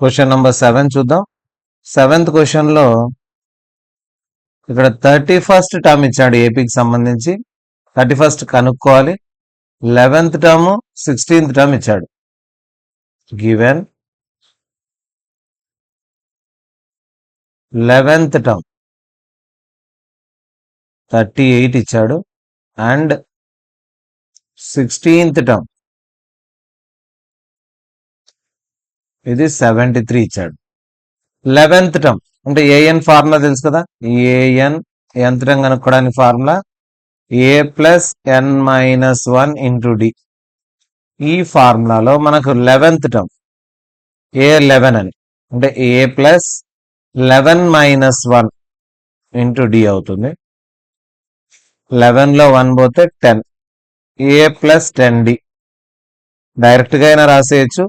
Question number 7 చూద్దాం. 7th క్వశ్చన్లో ఇక్కడ 31st టర్మ్ ఇచ్చాడు ఏపీకి సంబంధించి. 31st కనుక్కోవాలి. 11th టర్మ్ 16th టర్మ్ ఇచ్చాడు. గివెన్ 11th టర్మ్ 38 ఇచ్చాడు అండ్ 16th టర్మ్ ఇది 73 ఇచ్చాడు. 11th టర్మ్ అంటే ఏఎన్ ఫార్ములా తెలుసు కదా. ఏఎన్ nth టర్మ్ కనుక్కోవడానికి ఫార్ములా ఏ ప్లస్ ఎన్ మైనస్ 1 ఇంటూ డి. ఈ ఫార్ములాలో మనకు 11th టర్మ్ A11 అని అంటే ఏ ప్లస్ 11 మైనస్ 1 ఇంటూ డి అవుతుంది. 11లో 1 పోతే 10 ఏ ప్లస్ 10d. డైరెక్ట్గా అయినా రాసేయచ్చు.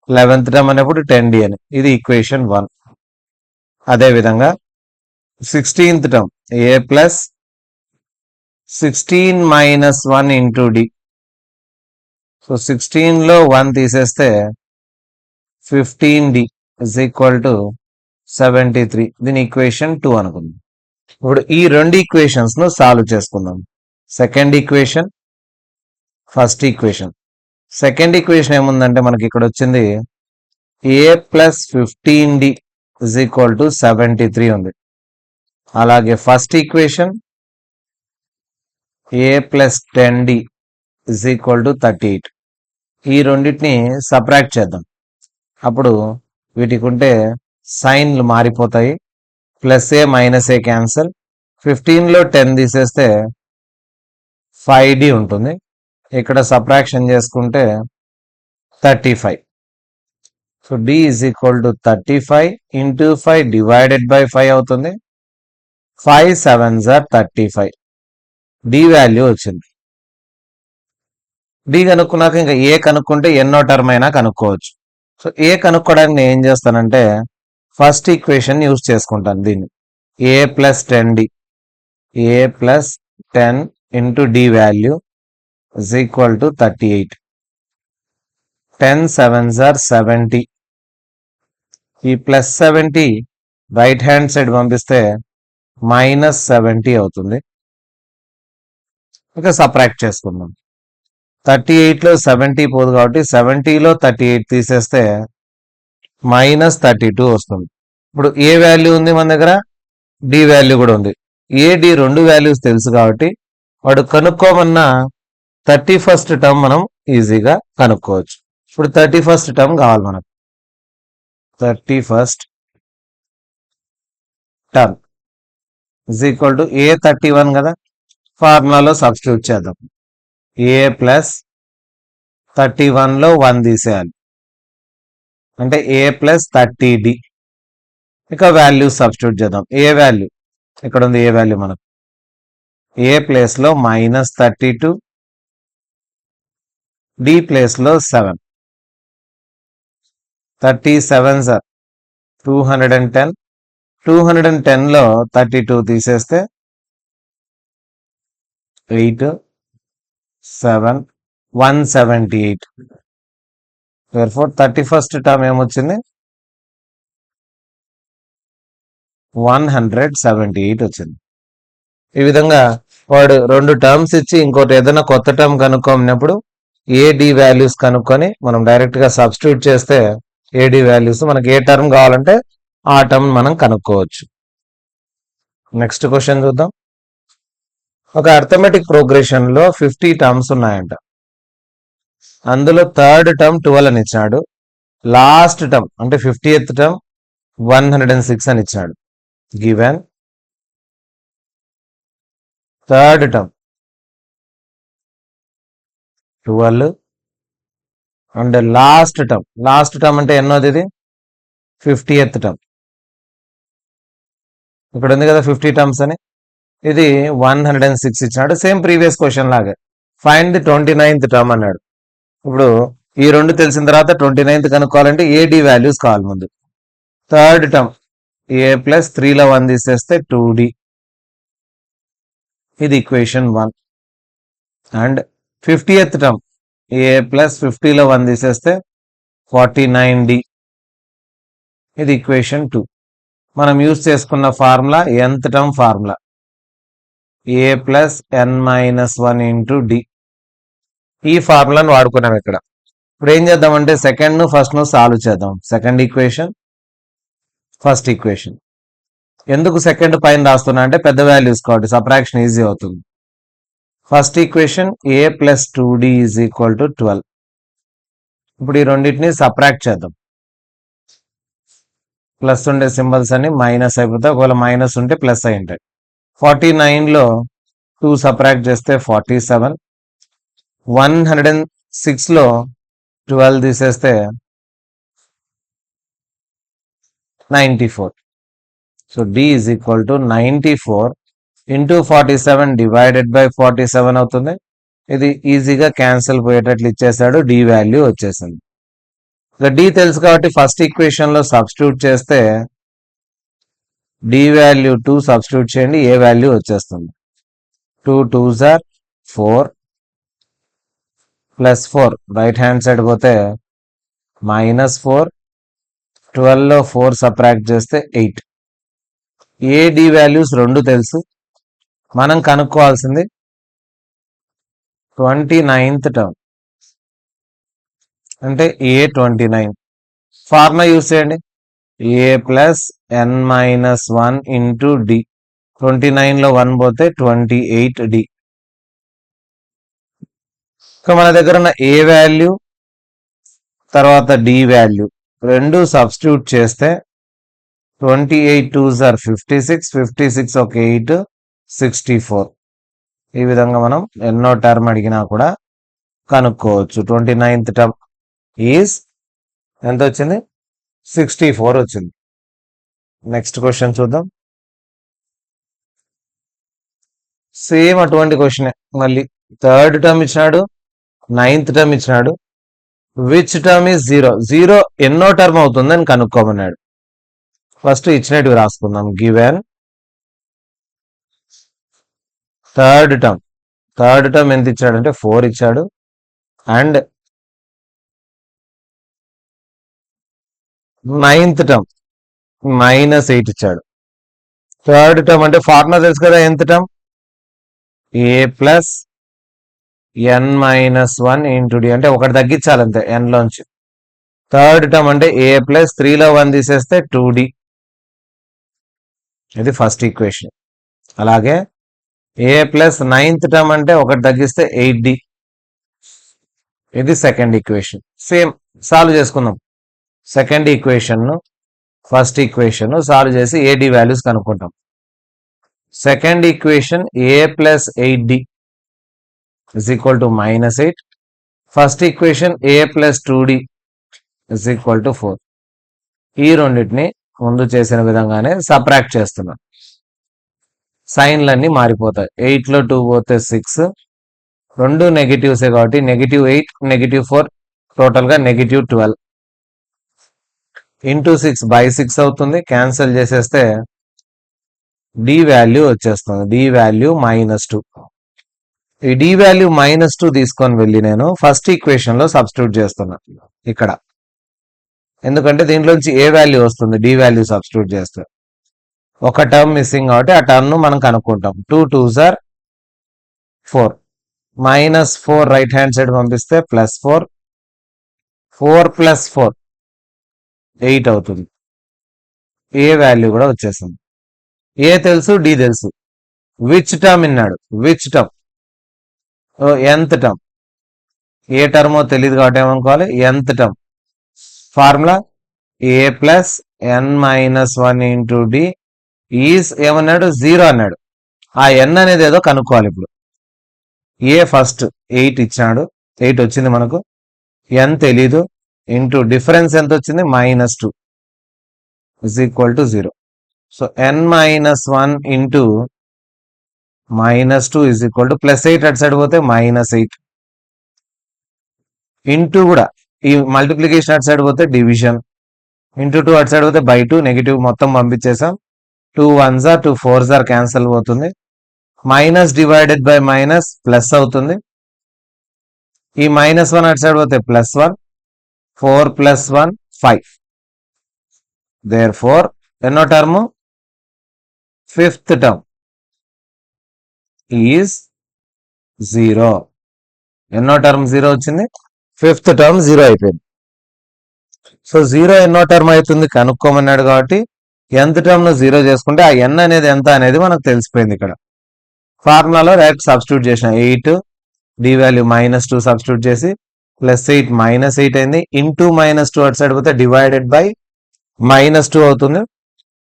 11th టర్మ్ అనేప్పుడు 10d అని. ఇది ఈక్వేషన్ 1. అదేవిధంగా 16th term A plus 16 minus 1 into D. So 16లో 1 తీసేస్తే 15d ఇజ్ ఈక్వల్ టు 73. దీని ఈక్వేషన్ 2 అనుకుందాం. ఇప్పుడు ఈ రెండు ఈక్వేషన్స్ ను సాల్వ్ చేసుకుందాం. Second equation, first equation. Second equation ఏముందంటే మనకి ఇక్కడ వచ్చింది A plus 15d is equal to 73 ఉంది. అలాగే first equation A plus 10d is equal to 38. ఈ రెండింటిని సబ్ట్రాక్ట్ చేద్దాం. అప్పుడు వీటికి ఉంటే సైన్లు మారిపోతాయి. ప్లస్ ఏ మైనస్ ఏ క్యాన్సల్. 15లో 10 తీసేస్తే 5d ఉంటుంది. ఇక్కడ సబ్ట్రాక్షన్ చేసుకుంటే 35. So d is equal to 35 into 5 divided by 5 అవుతుంది. 5 7s are 35. డి వాల్యూ వచ్చింది. డి కనుక్కున్నాక ఇంకా ఏ కనుక్కుంటే ఎన్నో టర్మ్ అయినా కనుక్కోవచ్చు. సో ఏ కనుక్కోవడానికి నేను ఏం చేస్తానంటే ఫస్ట్ ఈక్వేషన్ యూజ్ చేసుకుంటాను. దీన్ని A plus 10d, A plus 10 into D value is equal to 38. 10 7s are 70. ఈ ప్లస్ 70 రైట్ హ్యాండ్ సైడ్ పంపిస్తే మైనస్ 70 అవుతుంది. ఇక సబ్ట్రాక్ట్ చేసుకుందాం. 38లో 70 పోదు కాబట్టి 70లో 38 తీసేస్తే మైనస్ 32 వస్తుంది. ఇప్పుడు ఏ వాల్యూ ఉంది మన దగ్గర, డి వాల్యూ కూడా ఉంది. ఏ డి రెండు వాల్యూస్ తెలుసు కాబట్టి వాడు కనుక్కోమన్న 31st టర్మ్ మనం ఈజీగా కనుక్కోవచ్చు. ఇప్పుడు 31st టర్మ్ కావాలి మనకు. 31st term is equal to A 31 కదా. ఫార్ములాలో సబ్స్టిట్యూట్ చేద్దాం. ఏ ప్లస్ 31లో 1 తీసేయాలి అంటే ఏ ప్లస్ 30d. ఇక వాల్యూ సబ్స్టిట్యూట్ చేద్దాం. ఏ వాల్యూ ఇక్కడ ఉంది. ఏ వాల్యూ మనకు ఏ ప్లేస్లో మైనస్ 32, డి ప్లేస్లో 7. 37s are 210. 210లో 32 తీసేస్తే 8 7 178. therefore 31st టర్మ్ ఏమొచ్చింది 178 వచ్చింది. ఈ విధంగా వాడు రెండు టర్మ్స్ ఇచ్చి ఇంకోటి ఏదైనా కొత్త టర్మ్ కనుక్కోమన్నప్పుడు ఏడి వాల్యూస్ కనుక్కొని మనం డైరెక్ట్ గా సబ్స్టిట్యూట్ చేస్తే ఏడి వాల్యూస్ మనకి ఏ టర్మ్ కావాలంటే ఆ టర్మ్ మనం కనుక్కోవచ్చు. నెక్స్ట్ క్వశ్చన్ చూద్దాం. ఒక అర్థమెటిక్ ప్రోగ్రెషన్ లో 50 టర్మ్స్ ఉన్నాయంట. అందులో థర్డ్ టర్మ్ 12 అని ఇచ్చాడు. లాస్ట్ టర్మ్ అంటే 50th టర్మ్ 106 అని ఇచ్చాడు. Given third term 12 and last term అంటే ఎన్నోది ఇది 50th టర్మ్. ఇక్కడ ఉంది కదా 50 టర్మ్స్ అని. ఇది 106 ఇచ్చాడు. సేమ్ ప్రీవియస్ క్వశ్చన్ లాగే ఫైండ్ ది 29th టర్మ్ అన్నాడు. ఇప్పుడు ఈ రెండు తెలిసిన తర్వాత 29th కనుక్కోవాలంటే ఏడి వాల్యూస్ కావాలి ముందు. థర్డ్ టర్మ్ ఏ ప్లస్ 3లో 1 తీసేస్తే 2d. ఇది equation 1. And 50th term A plus 50లో 1 తీసేస్తే 49d. ఇది ఈక్వేషన్ 2. మనం యూజ్ చేసుకున్న formula nth term formula a plus n minus 1 into D. ఈ ఫార్ములాను వాడుకున్నాం ఇక్కడ. ఇప్పుడు ఏం చేద్దామంటే సెకండ్ ను ఫస్ట్ ను సాల్వ్ చేద్దాం. Second equation, first equation. ఎందుకు సెకండ్ పైన రాస్తున్నా అంటే పెద్ద వాల్యూస్ కాబట్టి సబ్ట్రాక్షన్ ఈజీ అవుతుంది. First equation a plus 2d is equal to 12. ఇప్పుడు ఈ రెండింటిని సబ్ట్రాక్ట్ చేద్దాం. ప్లస్ ఉండే సింబల్స్ అన్ని మైనస్ అయిపోతాయి, ఒకవేళ మైనస్ ఉంటే ప్లస్ అయి ఉంటాయి. 49లో 2 సబ్ట్రాక్ట్ చేస్తే 47, 106లో 12 తీసేస్తే 94. So d is equal to 94 into 47 divided by 47 అవుతుంది. ఇది ఈజీగా క్యాన్సిల్ పోయేటట్లు ఇచ్చేసాడు, డి వాల్యూ వచ్చేసింది. ఇక డి తెలుసు కాబట్టి ఫస్ట్ ఈక్వేషన్ లో సబ్స్టిట్యూట్ చేస్తే డి వాల్యూ 2 సబ్స్టిట్యూట్ చేయండి, ఏ వాల్యూ వచ్చేస్తుంది. 2 2s are 4 plus 4 right hand side పోతే మైనస్ 4, 12లో 4 సబ్ట్రాక్ట్ చేస్తే 8. ఏ డి వాల్యూస్ రెండు తెలుసు. మనం కనుక్కోవాల్సింది 29th టర్మ్ అంటే A29. ఫార్ములా యూస్ చేయండి, a plus n minus 1 into D. 29లో 1 పోతే 28d. ఇక మన దగ్గర ఉన్న ఏ వాల్యూ తర్వాత డి వాల్యూ రెండు సబ్స్టిట్యూట్ చేస్తే 28 2s are 56, 56 ఒక 8, 64. ఈ విధంగా మనం ఎన్నో టర్మ్ అడిగినా కూడా కనుక్కోవచ్చు. 29th టర్మ్ ఈజ్ ఎంత వచ్చింది, 64 వచ్చింది. నెక్స్ట్ క్వశ్చన్ చూద్దాం. సేమ్ అటువంటి క్వశ్చన్, మళ్ళీ థర్డ్ టర్మ్ ఇచ్చినాడు, 9th టర్మ్ ఇచ్చినాడు. విచ్ టర్మ్ ఈజ్ 0, 0 ఎన్నో టర్మ్ అవుతుందని కనుక్కోమన్నాడు. ఫస్ట్ ఇచ్చినట్టు రాసుకుందాం. గివెన్ థర్డ్ టర్మ్ ఎంత ఇచ్చాడంటే 4 ఇచ్చాడు, అండ్ 9th టర్మ్ -8 ఇచ్చాడు. థర్డ్ టర్మ్ అంటే ఫార్ములా తెలుసు కదా, nth term a plus n minus 1 into D, అంటే ఒకటి తగ్గించాలి అంతే n లోంచి. థర్డ్ టర్మ్ అంటే a ప్లస్ 3లో 1 తీసేస్తే 2d. ఇది ఫస్ట్ ఈక్వేషన్. అలాగే a ప్లస్ 9th టర్మ్ అంటే ఒకటి తగ్గిస్తే 8d. ఇది సెకండ్ ఈక్వేషన్. సేమ్ సాల్వ్ చేసుకుందాం. Second equation first equation solve చేసి ఏడి వాల్యూస్ కనుక్కుంటాం. Second equation a plus 8d is equal to -8. First equation a plus 2d is equal to 4. ఈ రెండింటిని ముందు చేసిన విధంగానే సబ్ట్రాక్ట్ చేస్తున్నాం. సైన్లన్నీ మారిపోతాయి. 8లో 2 పోతే 6, రెండు నెగిటివ్సే కాబట్టి -8, -4, టోటల్గా -12 ఇంటూ 6 బై 6 అవుతుంది. క్యాన్సిల్ చేసేస్తే డి వాల్యూ వచ్చేస్తుంది, డి వాల్యూ -2. ఈ డి వాల్యూ -2 తీసుకొని వెళ్ళి నేను ఫస్ట్ ఈక్వేషన్ లో సబ్స్టిట్యూట్ చేస్తున్నా ఇక్కడ. ఎందుకంటే దీంట్లోంచి ఏ వాల్యూ వస్తుంది, డి వాల్యూ సబ్స్టిట్యూట్ చేస్తే. ఒక టర్మ్ మిస్సింగ్ కాబట్టి ఆ టర్మ్ ను మనం కనుక్కుంటాం. 2 2s are 4, -4 right hand side పంపిస్తే +4, 4 + 4 8 అవుతుంది. ఏ వాల్యూ కూడా వచ్చేసింది. ఏ తెలుసు, డి తెలుసు. విచ్ టర్మ్ విన్నాడు, విచ్ టర్మ్, nth టర్మ్. ఏ టర్మో తెలియదు కాబట్టి ఏమనుకోవాలి, nth term. Formula a plus n minus 1 into D is ఏమన్నాడు, 0 అన్నాడు. ఆ n అనేది ఏదో కనుక్కోవాలి ఇప్పుడు. ఏ ఫస్ట్ 8 ఇచ్చాడు, 8 వచ్చింది మనకు. n తెలీదు, ఇంటూ డిఫరెన్స్ ఎంత వచ్చింది, -2 is equal to 0. So n minus 1 into -2 is equal to +8 అటు సైడ్ పోతే -8 ఇంటూ కూడా ఈ మల్టిప్లికేషన్ అటు సైడ్ పోతే డివిజన్, ఇంటూ 2 అటు సైడ్ పోతే /2, నెగిటివ్ మొత్తం పంపించేసాం. 2 1s are 2 4s are cancel పోతుంది. Minus divided by minus plus అవుతుంది. ఈ -1 అటు సైడ్ పోతే +1, 4 + 1 5. దేర్ ఫోర్ ఎన్నో టర్మ్, ఫిఫ్త్ టర్మ్ ఈజ్ 0. ఎన్నో టర్మ్ 0 వచ్చింది, ఫిఫ్త్ టర్మ్ 0 అయిపోయింది. సో 0 ఎన్నో టర్మ్ అవుతుంది కనుక్కోమన్నాడు కాబట్టి nth టర్మ్ ను 0 చేసుకుంటే ఆ n అనేది ఎంత అనేది మనకు తెలిసిపోయింది. ఇక్కడ ఫార్ములాలో డైరెక్ట్ సబ్స్టిట్యూట్ చేసిన 8 d వాల్యూ -2 సబ్స్టిట్యూట్ చేసి +8 -8 అయింది. ఇంటూ -2 అటు సైడ్ పోతే డివైడెడ్ బై -2 అవుతుంది.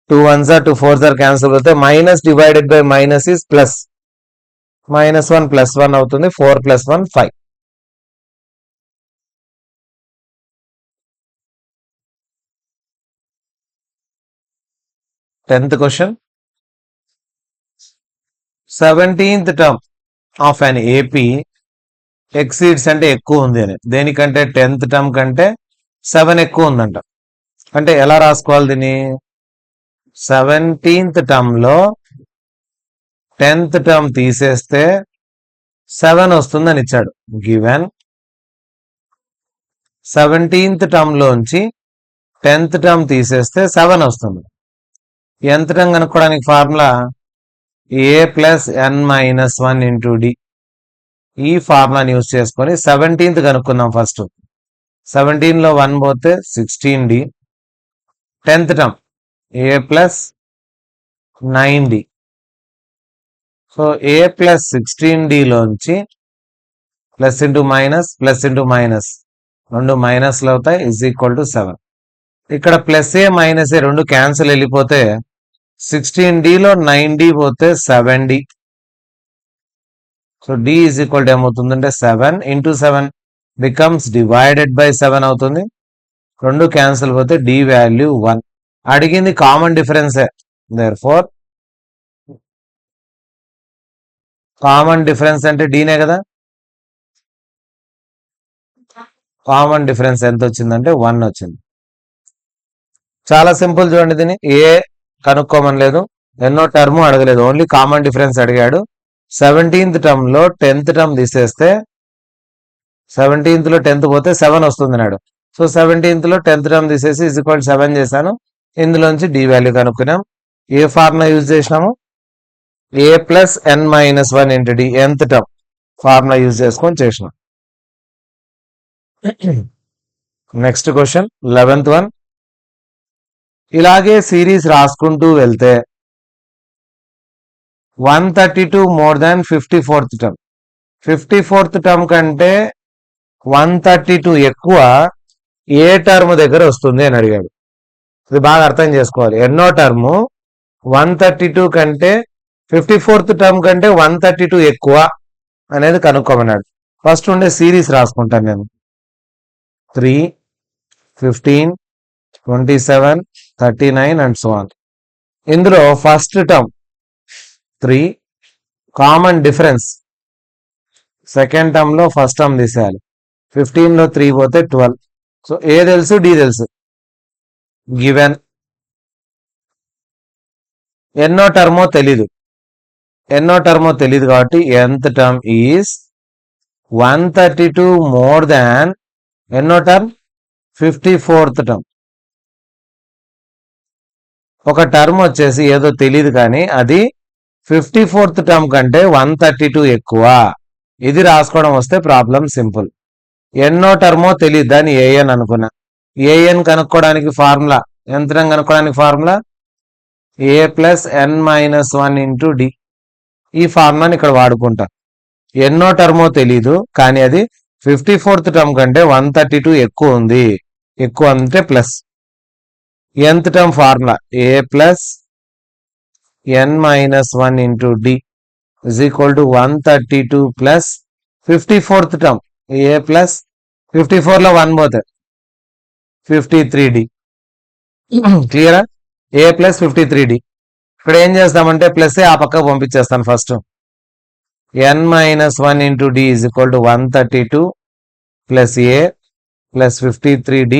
2 1s are 2 4s are cancel అవుతాయి. Minus divided by minus is plus, -1 +1 అవుతుంది. 4 + 1 5. Tenth question, 17th term of an AP exceeds అంటే ఎక్కువ ఉంది అని, దేనికంటే 10th టర్మ్ కంటే 7 ఎక్కువ ఉందంట. అంటే ఎలా రాసుకోవాలి దీన్ని? 17th టర్మ్ లో 10th టర్మ్ తీసేస్తే 7 వస్తుందని ఇచ్చాడు. గివెన్ 17th టర్మ్ లోంచి 10th టర్మ్ తీసేస్తే 7 వస్తుంది. nth టర్మ్ కనుక్కోవడానికి ఫార్ములా a + n - 1 × d. ఈ ఫార్ములాని యూజ్ చేసుకొని 17th కనుక్కుందాం. ఫస్ట్ 17 లో 1 పోతే 16d. 10th term a + 9d. So a + 16d లోంచి ప్లస్ ఇంటూ మైనస్ రెండు మైనస్లు అవుతాయి, =7. ఇక్కడ +a - a రెండు క్యాన్సిల్ వెళ్ళిపోతే 16d లో 9d పోతే 7d. సో d ఏమవుతుందంటే 7 × 7 బికమ్స్ డివైడెడ్ బై 7 అవుతుంది. రెండు క్యాన్సిల్ పోతే d వాల్యూ 1. అడిగింది కామన్ డిఫరెన్సే, దేర్ ఫోర్ కామన్ డిఫరెన్స్ అంటే డీనే కదా. కామన్ డిఫరెన్స్ ఎంత వచ్చిందంటే 1 వచ్చింది. చాలా సింపుల్ చూడండి. దీన్ని ఏ కనుక్కోమని లేదు, ఎన్నో టర్మ్ అడగలేదు, ఓన్లీ కామన్ డిఫరెన్స్ అడిగాడు. 17th టర్మ్ లో 10th టర్మ్ తీసేస్తే 17th లో 10th పోతే 7 వస్తుంది అన్నాడు. సో 17th లో 10th టర్మ్ తీసేసి =7 చేశాను. ఇందులోంచి d వాల్యూ కనుక్కున్నాం. ఏ ఫార్ములా యూజ్ చేసినాము? a + n - 1 × d, nth term formula use చేసుకొని చేసినాం. Next question 11th one. ఇలాగే సిరీస్ రాసుకుంటూ వెళ్తే 132 more than 54th term, 54th term కంటే 132 ఎక్కువ ఏ టర్మ్ దగ్గర వస్తుంది అని అడిగాడు. ఇది బాగా అర్థం చేసుకోవాలి. ఎన్నో టర్ము 132 కంటే 54th టర్మ్ కంటే 132 ఎక్కువ అనేది కనుక్కోమన్నాడు. ఫస్ట్ ఉండే సిరీస్ రాసుకుంటాను నేను. 3, 15, 27, 39 అండ్ సో ఆన్. ఇందులో first term 3, common difference second term లో ఫస్ట్ టర్మ్ తీసేయాలి. 15 లో 3 పోతే 12. సో ఏ తెలుసు, డి తెలుసు. గివెన్ ఎన్నో టర్మో తెలీదు, కాబట్టి nth term is 132 more than ఎన్నో టర్మ్ 54th టర్మ్. ఒక టర్మ్ వచ్చేసి ఏదో తెలియదు కానీ అది 54th టర్మ్ కంటే 132 ఎక్కువ. ఇది రాసుకోవడం వస్తే ప్రాబ్లం సింపుల్. ఎన్నో టర్మో తెలియదు, దాన్ని ఏఎన్ అనుకున్నా. ఏఎన్ కనుక్కోవడానికి ఫార్ములా, యంత్రం కనుక్కోవడానికి ఫార్ములా a + n - 1 × d. ఈ ఫార్ములాని ఇక్కడ వాడుకుంటా. ఎన్నో టర్మో తెలీదు కానీ అది 54th టర్మ్ కంటే 132 ఎక్కువ ఉంది. ఎక్కువ అంటే plus. nth term formula a + n - 1 × d = 132 plus 54th term a + 54 లో 1 పోతే 53d. క్లియరా? a + 53d. ఇక్కడ ఏం చేస్తామంటే ప్లస్ ఆ పక్కకు పంపించేస్తాను. First n - 1 × d = 132 plus a plus 53d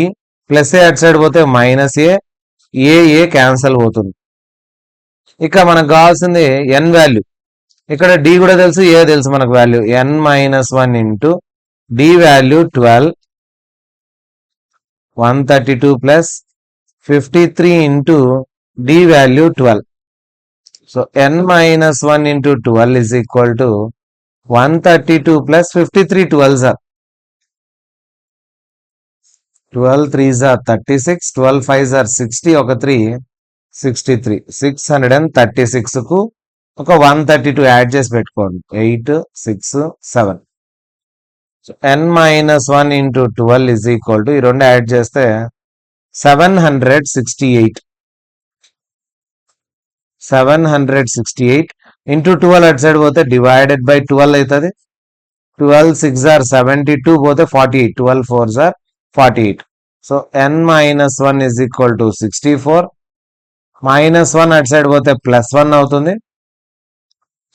plus A అటు సైడ్ పోతే -a క్యాన్సల్ పోతుంది. ఇక మనకు కావాల్సింది n వాల్యూ. ఇక్కడ d కూడా తెలుసు, a తెలుసు మనకు value. n - 1 × d value 12, 132 plus 53 into d value 12. So n minus 1 into 12 is equal to 132 plus 53 12s are 12 3s are 36, 12 5s are 60, ఒక 3 63, 636 కు ఒక 132 యాడ్ చేసి పెట్టుకోండి. 8 6 7. So n minus 1 into 12 is equal to ఈ రెండు add చేస్తే 768. 768 into 12 అటు side పోతే డివైడెడ్ బై 12 అవుతుంది. 12 6 are 72 పోతే 48. 12 4s are 48. So n minus 1 is equal to 64. Minus 1 అటు సైడ్ పోతే ప్లస్ 1 అవుతుంది.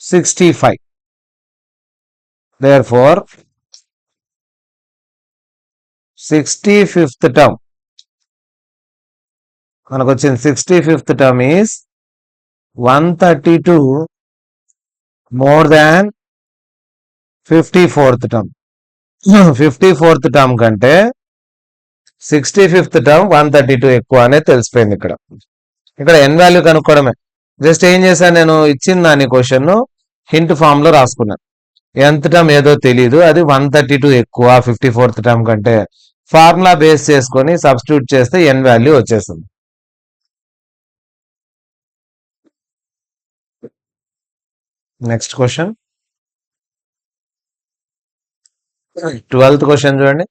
65. Therefore 65th term మనకు వచ్చింది. 65th term is 132 more than 54th term. 54th term కంటే 65th term 132 ఎక్కువ అనేది తెలిసిపోయింది. ఇక్కడ ఎన్ వాల్యూ కనుక్కోవడమే. జస్ట్ ఏం చేశాను, నేను ఇచ్చిన దాని క్వశ్చన్ హింట్ ఫామ్ లో రాసుకున్నాను. nth టర్మ్ ఏదో తెలియదు, అది 132 ఎక్కువ 54th టర్మ్ కంటే. ఫార్ములా బేస్ చేసుకొని సబ్స్టిట్యూట్ చేస్తే ఎన్ వాల్యూ వచ్చేస్తుంది. నెక్స్ట్ క్వశ్చన్ 12th క్వశ్చన్ చూడండి.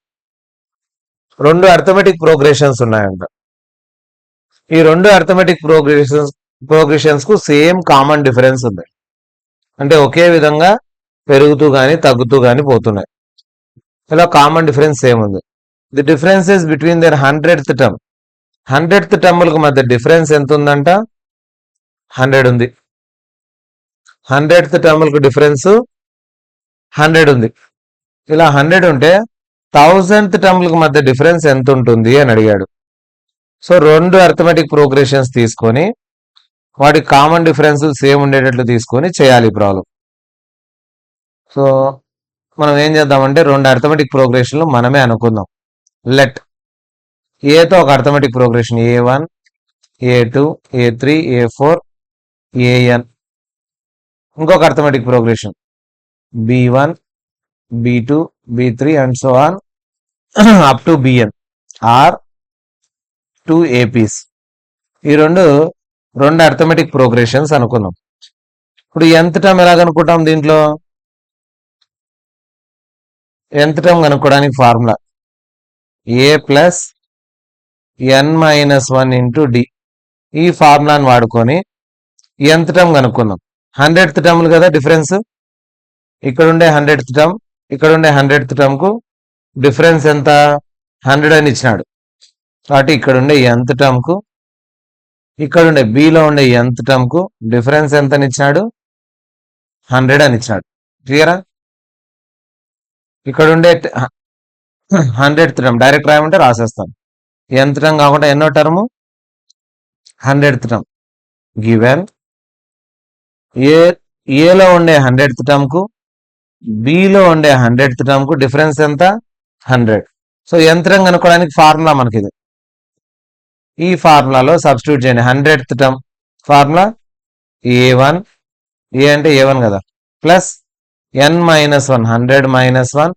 రెండు అర్థమెటిక్ ప్రోగ్రెషన్స్ ఉన్నాయంట. ఈ రెండు అర్థమెటిక్ ప్రోగ్రెషన్స్ కు సేమ్ కామన్ డిఫరెన్స్ ఉంది. అంటే ఒకే విధంగా పెరుగుతూ కానీ తగ్గుతూ కానీ పోతున్నాయి. ఇలా కామన్ డిఫరెన్స్ సేమ్ ఉంది. The differences between their 100th term. 100th టర్మ్లకు మధ్య డిఫరెన్స్ ఎంత ఉందంట? 100 ఉంది. 100th టర్మ్లకు డిఫరెన్స్ 100 ఉంది. ఇలా 100 ఉంటే 1000th టర్మ్లకు మధ్య డిఫరెన్స్ ఎంత ఉంటుంది అని అడిగాడు. సో రెండు అర్థమెటిక్ ప్రోగ్రెషన్స్ తీసుకొని వాటి కామన్ డిఫరెన్స్ సేమ్ ఉండేటట్లు తీసుకొని చేయాలి ప్రాబ్లం. సో మనం ఏం చేద్దామంటే రెండు అర్థమెటిక్ ప్రోగ్రెషన్లు మనమే అనుకుందాం. లెట్ ఏతో ఒక arithmetic progression A1 A2 A3 A4 AN. ఇంకొక arithmetic progression B1 B2 B3 and so on up to BN are 2 APs. ఈ రెండు అర్థమెటిక్ ప్రోగ్రెషన్స్ అనుకుందాం. ఇప్పుడు nth టర్మ్ ఎలా కనుక్కుంటాం? దీంట్లో nth టర్మ్ కనుక్కోవడానికి formula A plus n minus 1 into D. ఈ ఫార్ములాని వాడుకొని nth టర్మ్ కనుక్కుందాం. 100th టర్మ్లు కదా డిఫరెన్స్. ఇక్కడ ఉండే 100th టర్మ్ ఇక్కడ ఉండే 100th టర్మ్ కు డిఫరెన్స్ ఎంత? 100 అని ఇచ్చినాడు. కాబట్టి ఇక్కడ ఉండే nth టర్మ్ కు ఇక్కడ ఉండే బిలో ఉండే nth టర్మ్ కు డిఫరెన్స్ ఎంత అని ఇచ్చినాడు? 100 అని ఇచ్చినాడు. క్లియరా? ఇక్కడ ఉండే 100th టర్మ్ డైరెక్ట్ రాయమంటే రాసేస్తాను. nth టర్మ్ కాకుండా ఎన్నో టర్మ్? 100th term. గివెన్ ఏలో ఉండే 100th టర్మ్ కు బిలో ఉండే 100th టర్మ్ కు డిఫరెన్స్ ఎంత? 100. సో nth టర్మ్ కనుక్కోవడానికి ఫార్ములా మనకి ఇది. ఈ ఫార్ములాలో సబ్స్టిట్యూట్ చేయండి. 100th టర్మ్ ఫార్ములా A1, ఏ అంటే A1 కదా, plus n minus 1 100 minus 1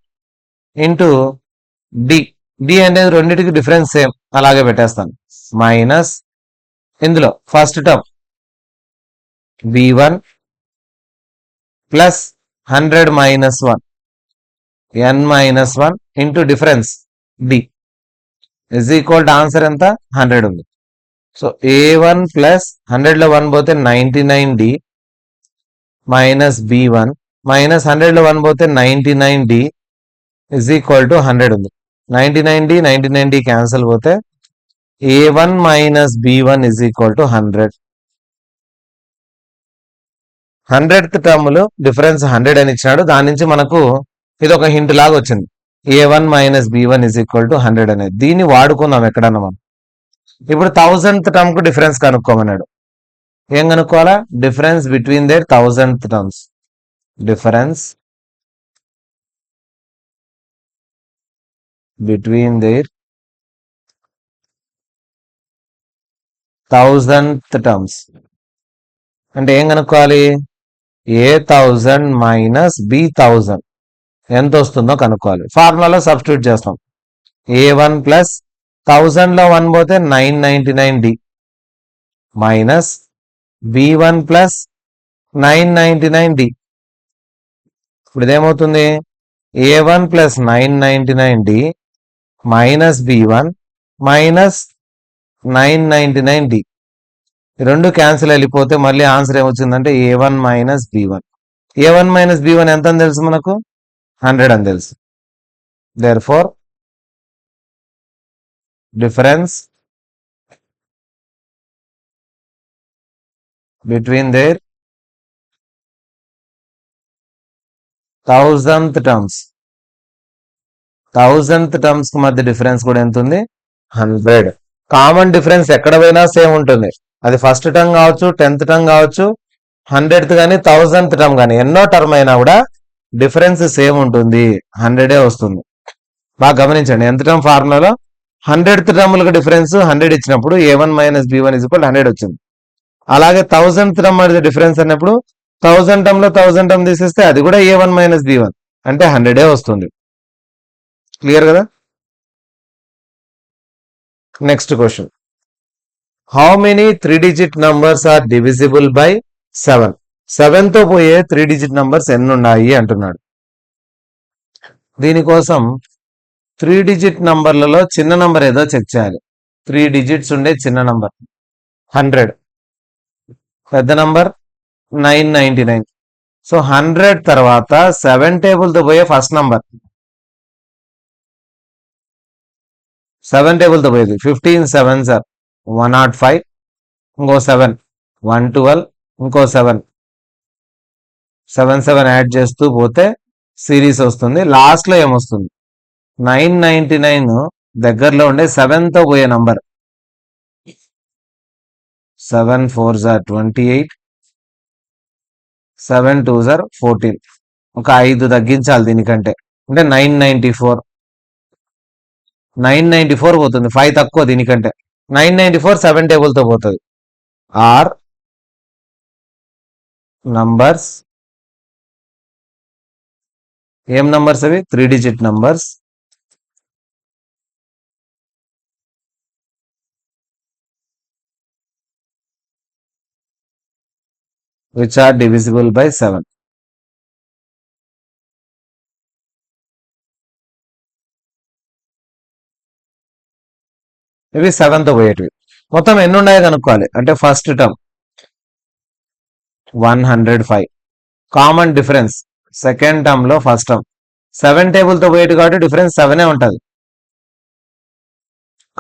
into D. D అనేది రెండింటికి డిఫరెన్స్ సేమ్, అలాగే పెట్టేస్తాను. మైనస్ ఇందులో first term B1 plus 100 minus 1 n minus 1 into difference D is equal to answer ఎంత? 100 ఉంది. సో A1 ప్లస్ 100లో 1 పోతే 99D మైనస్ B1 మైనస్ 100లో 1 పోతే 99D is equal to 100 ఉంది. 99D క్యాన్సిల్ పోతే A1 minus B1 is equal to 100. 100th టర్మ్లో difference 100 అని ఇచ్చినాడు. దాని నుంచి మనకు ఇది ఒక హింట్ లాగా వచ్చింది. A1 minus B1 is equal to 100 అనేది. దీన్ని వాడుకుందాం ఎక్కడన్నా మనం. ఇప్పుడు 1000th టర్మ్ కు డిఫరెన్స్ కనుక్కోమన్నాడు. ఏం కనుక్కోవాలా? Difference between their 1000th terms. Difference between their 1000th terms అంటే ఏం కనుక్కోవాలి? A1000 మైనస్ B1000 ఎంత వస్తుందో కనుక్కోవాలి. ఫార్ములాలో సబ్స్టిట్యూట్ చేస్తాం. A1 ప్లస్ 1000లో 1 పోతే 999D minus B1 plus 999D. ఇప్పుడు ఇదేమవుతుంది? A1 plus 999D minus B1 minus 999D. రెండు క్యాన్సిల్ వెళ్ళిపోతే మళ్ళీ answer ఏమొచ్చిందంటే A1 minus B1. A1 minus B1 ఎంత అని తెలుసు మనకు? 100 అని తెలుసు. Therefore, difference between their 1000th terms కి మధ్య డిఫరెన్స్ కూడా ఎంత ఉంది? 100. కామన్ డిఫరెన్స్ ఎక్కడ పోయినా సేమ్ ఉంటుంది. అది ఫస్ట్ టర్మ్ కావచ్చు, 10th టర్మ్ కావచ్చు, 100th కానీ 1000th టర్మ్ కానీ ఎన్నో టర్మ్ అయినా కూడా డిఫరెన్స్ సేమ్ ఉంటుంది. 100 వస్తుంది. బాగా గమనించండి. ఎంత టర్మ్ ఫార్ములాలో 100th టర్మ్లకు డిఫరెన్స్ 100 ఇచ్చినప్పుడు A1 మైనస్ B1 100 వచ్చింది. అలాగే 1000th టర్మ్ అనేది డిఫరెన్స్ అన్నప్పుడు 1000 టర్మ్ లో 1000 టర్మ్ తీసేస్తే అది కూడా A1 మైనస్ B1 అంటే 100 వస్తుంది. క్లియర్ కదా? Next question. How many 3-digit numbers are divisible by 7? 7 తో పోయే 3-digit నంబర్స్ ఎన్ని ఉన్నాయి అంటున్నాడు. దీనికోసం 3-digit నంబర్లలో చిన్న నంబర్ ఏదో చెక్ చేయాలి. 3 digits ఉండే చిన్న నంబర్ 100, పెద్ద నంబర్ 999. సో 100 తర్వాత 7 టేబుల్తో పోయే ఫస్ట్ నంబర్ 7 టేబుల్తో పోయేది 15 7s are 105, ఇంకో 7 112, ఇంకో 7 7 యాడ్ చేస్తూ పోతే సిరీస్ వస్తుంది. లాస్ట్లో ఏమొస్తుంది? 999 దగ్గరలో ఉండే 7తో పోయే number 7 4s are 28, 7 2s are 14. ఒక 5 తగ్గించాలి దీనికంటే, అంటే 994 పోతుంది. 5 తక్కువ దీనికంటే. 994 7 టేబుల్తో పోతుంది. ఆర్ నంబర్స్, ఏం నంబర్స్ అవి? 3-digit numbers which are divisible by 7. ఇవి 7తో పోయేటివి. మొత్తం ఎన్ని ఉన్నాయో కనుక్కోవాలి. అంటే first term 105. Common difference second term లో ఫస్ట్ టర్మ్ 7 టేబుల్తో పోయేటి కాబట్టి డిఫరెన్స్ 7 ఉంటుంది.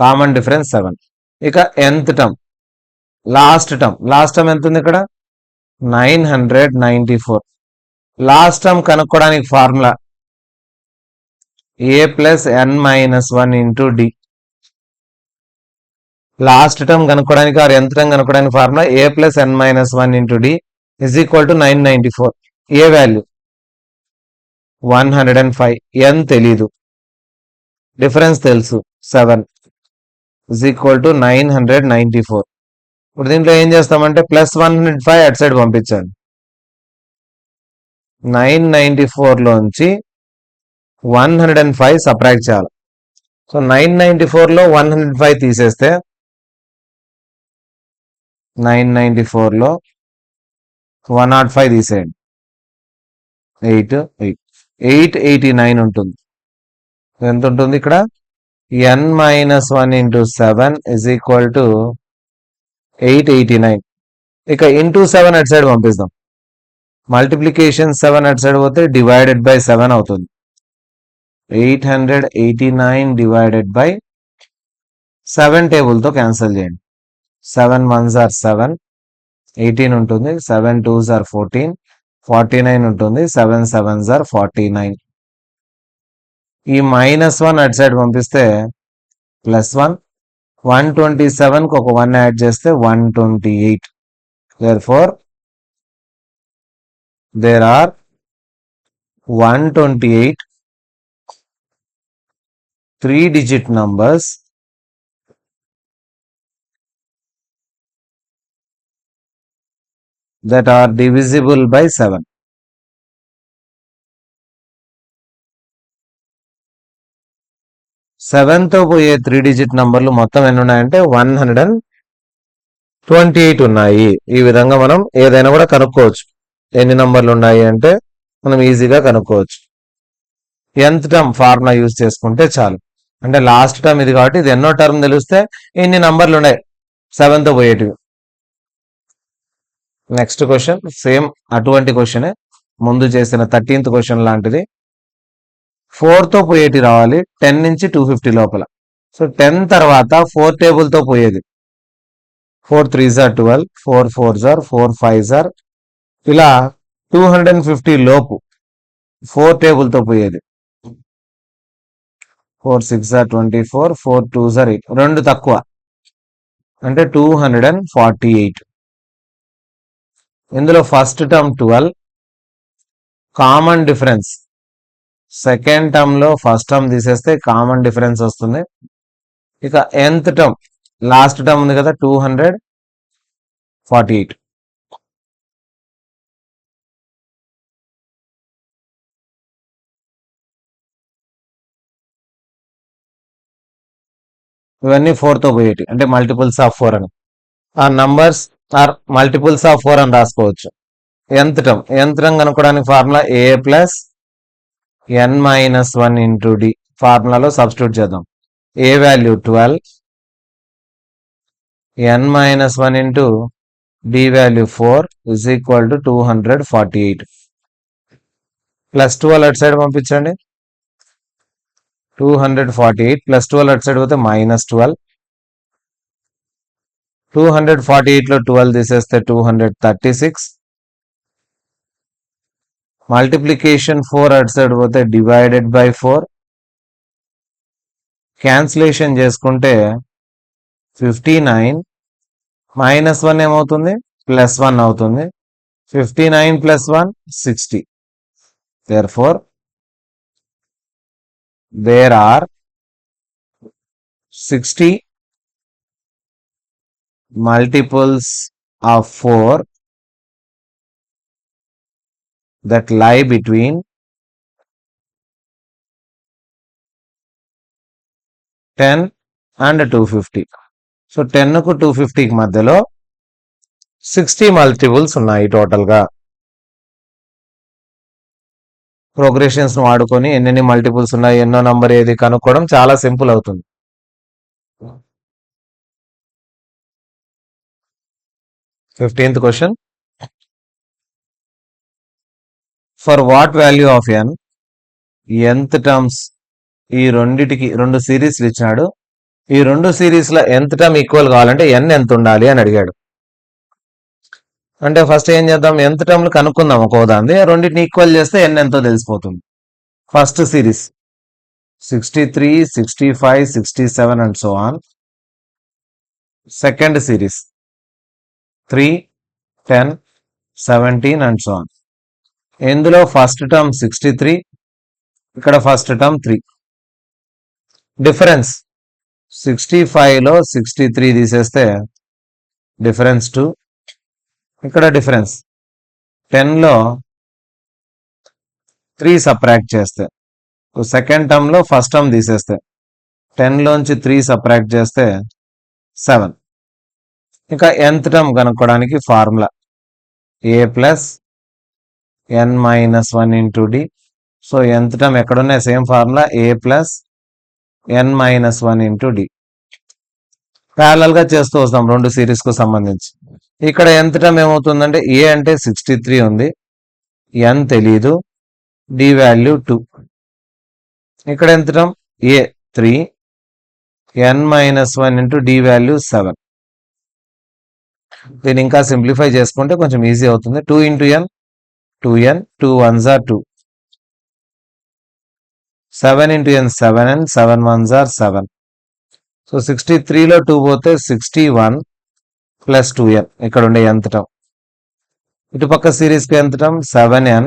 Common difference 7. ఇక nth టర్మ్ లాస్ట్ టర్మ్ ఎంత ఉంది ఇక్కడ? 994. లాస్ట్ టర్మ్ కనుక్కోవడానికి formula A plus n minus 1 into D. Last term కనుక్కోవడానికి ఆర్ nth టర్మ్ కనుక్కోవడానికి formula A plus n minus 1 into D is equal to 994. A value? 105. n తెలీదు, difference తెలుసు 7 is equal to 994. ఇప్పుడు దీంట్లో ఏం చేస్తామంటే plus 105 అటు సైడ్ పంపించండి. 994లోంచి 105 సబ్ట్రాక్ట్ చేయాలి. సో 994లో 105 తీసేస్తే 994లో 105 తీసేయండి. 889 ఉంటుంది. ఎంత ఉంటుంది ఇక్కడ? n minus 1 into 7 is equal to 889. ఇక ఇంటూ 7 అటు సైడ్ పంపిస్తాం. మల్టిప్లికేషన్ 7 అటు సైడ్ పోతే డివైడెడ్ బై 7 అవుతుంది. 889 డివైడెడ్ బై 7 టేబుల్తో క్యాన్సిల్ చేయండి. 7 1s are 7, 18 ఉంటుంది. 7 2s are 14, 49 ఉంటుంది. 7 7s are 49. ఈ -1 అటు సైడ్ పంపిస్తే +1, 127కి ఒక 1 యాడ్ చేస్తే 128. Therefore, there are 128 3-digit numbers that are divisible by 7. Seven తో పోయే 3 డిజిట్ నంబర్లు మొత్తం ఎన్ని ఉన్నాయంటే 128 ఉన్నాయి. ఈ విధంగా మనం ఏదైనా కూడా కనుక్కోవచ్చు. ఎన్ని నంబర్లు ఉన్నాయి అంటే మనం ఈజీగా కనుక్కోవచ్చు. nth టర్మ్ ఫార్ములా యూజ్ చేసుకుంటే చాలు. అంటే లాస్ట్ టర్మ్ ఇది కాబట్టి ఇది ఎన్నో టర్మ్ తెలిస్తే ఇన్ని నంబర్లు ఉన్నాయి 7 తో పోయేటివి. నెక్స్ట్ క్వశ్చన్ సేమ్ అటువంటి క్వశ్చనే, ముందు చేసిన 13th క్వశ్చన్ లాంటిది. 4 తో పోయేటి రావాలి 10 నుంచి 250 లోపల. సో 10 తర్వాత 4 టేబుల్ తో పోయేది. 4 3s are 12, 4 4s are 4 5s are ఇలా 250 లోపు 4 టేబుల్ తో పోయేది. 4 6 are 24, 4 2s are 8, రెండు తక్కువ అంటే 248. ఇందులో first term 12, common difference second term లో ఫస్ట్ టర్మ్ తీసేస్తే కామన్ డిఫరెన్స్ వస్తుంది. ఇక nth టర్మ్ లాస్ట్ టర్మ్ ఉంది కదా 248. ఇవన్నీ 4 తో పోయేటి అంటే మల్టిపుల్స్ ఆఫ్ 4 అని. ఆ నంబర్స్ ఆర్ మల్టిపుల్స్ ఆఫ్ 4 అని రాసుకోవచ్చు. nth టర్మ్ కనుక్కోవడానికి formula a plus n minus 1 into d ఫార్ములాలో సబ్స్టిట్యూట్ చేద్దాం. a value 12, n minus 1 into D value 4 is equal to 248. Plus 12 అటు సైడ్ పంపించండి. 248 ప్లస్ 12 అటు సైడ్ పోతే మైనస్ 12. 248 లో 12 తీసేస్తే 236. మల్టిప్లికేషన్ 4 అటు సైడ్ పోతే డివైడెడ్ బై 4. క్యాన్సిలేషన్ చేసుకుంటే 59 మైనస్ 1 ఏమవుతుంది ప్లస్ 1 అవుతుంది. 59 plus 1 60. Therefore there are 60 multiples of 4 that lie between 10 and 250. So 10 కు 250కి మధ్యలో 60 మల్టిపుల్స్ ఉన్నాయి టోటల్ గా. ప్రోగ్రెషన్స్ వాడుకొని ఎన్ని మల్టిపుల్స్ ఉన్నాయి, ఎన్నో నంబర్ ఏది కనుక్కోవడం చాలా సింపుల్ అవుతుంది. 15th question. For what value of n, nth terms ఈ రెండిటికి రెండు సిరీస్లు ఇచ్చినాడు. ఈ రెండు సిరీస్ లో nth టర్మ్ ఈక్వల్ కావాలంటే n ఎంత ఉండాలి అని అడిగాడు. అంటే ఫస్ట్ ఏం చేద్దాం, nth టర్మ్లు కనుక్కుందాం. ఒక ఉదాహరణ రెండింటిని ఈక్వల్ చేస్తే n ఎంతో తెలిసిపోతుంది. First series 63, 65, 67 and so on. Second series 3, 10, 17 and so on. ఇందులో ఫస్ట్ టర్మ్ 63, ఇక్కడ ఫస్ట్ టర్మ్ 3. డిఫరెన్స్ 65 లో 63 తీసేస్తే డిఫరెన్స్ 2. ఇక్కడ డిఫరెన్స్ 10 లో 3 సబ్ట్రాక్ట్ చేస్తే, సెకండ్ టర్మ్ లో ఫస్ట్ టర్మ్ తీసేస్తే 10 లోంచి 3 సబ్ట్రాక్ట్ చేస్తే 7. ఇంకా nth టర్మ్ కనుక్కోవడానికి formula a plus n minus 1 into D. So nth term ఎక్కడున్నాయి same formula a plus n minus 1 into d. Parallel గా చేస్తూ వస్తాం రెండు సిరీస్ కు సంబంధించి. ఇక్కడ nth టర్మ్ ఏమవుతుందంటే a అంటే 63 ఉంది, n తెలీదు, డి వాల్యూ 2. ఇక్కడ nth term a 3, n minus 1 into D value 7. దీన్ని ఇంకా సింప్లిఫై చేసుకుంటే కొంచెం ఈజీ అవుతుంది. 2 into n 2n, 2 1s are 2. 7 into n 7n, 7 1s are 7. So 63 లో 2 పోతే 61 ప్లస్ 2n ఇక్కడ ఉండే nth టర్మ్. ఇటుపక్క సిరీస్ కి nth టర్మ్ 7n,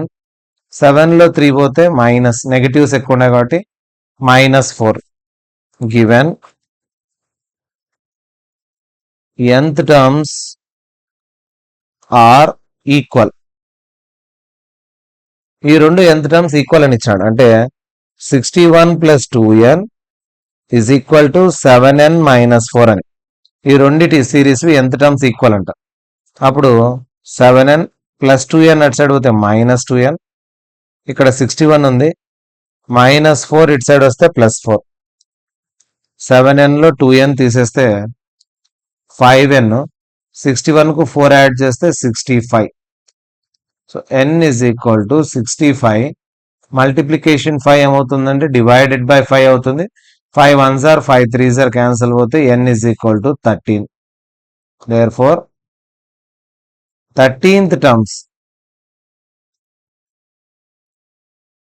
7 లో 3 పోతే మైనస్, నెగటివ్స్ ఎక్కువ ఉన్నాయి కాబట్టి -4. Given nth terms are equal. ఈ రెండు nth టర్మ్స్ ఈక్వల్ అని ఇచ్చాడు. అంటే 61 + 2n is equal to 7n - 4 అని. ఈ రెండిటి సిరీస్ nth టర్మ్స్ ఈక్వల్ అంట. అప్పుడు 7n + 2n అటు సైడ్ పోతే -2n, ఇక్కడ 61 ఉంది, -4 ఇటు సైడ్ వస్తే +4. 7n లో 2n తీసేస్తే 5n, 61కు 4 యాడ్ చేస్తే 65. So n is equal to 65. Multiplication 5 ఏమవుతుందంటే డివైడెడ్ బై 5 అవుతుంది. 5 1s are 5 3s are cancel పోతే n is equal to 13. Therefore 13th terms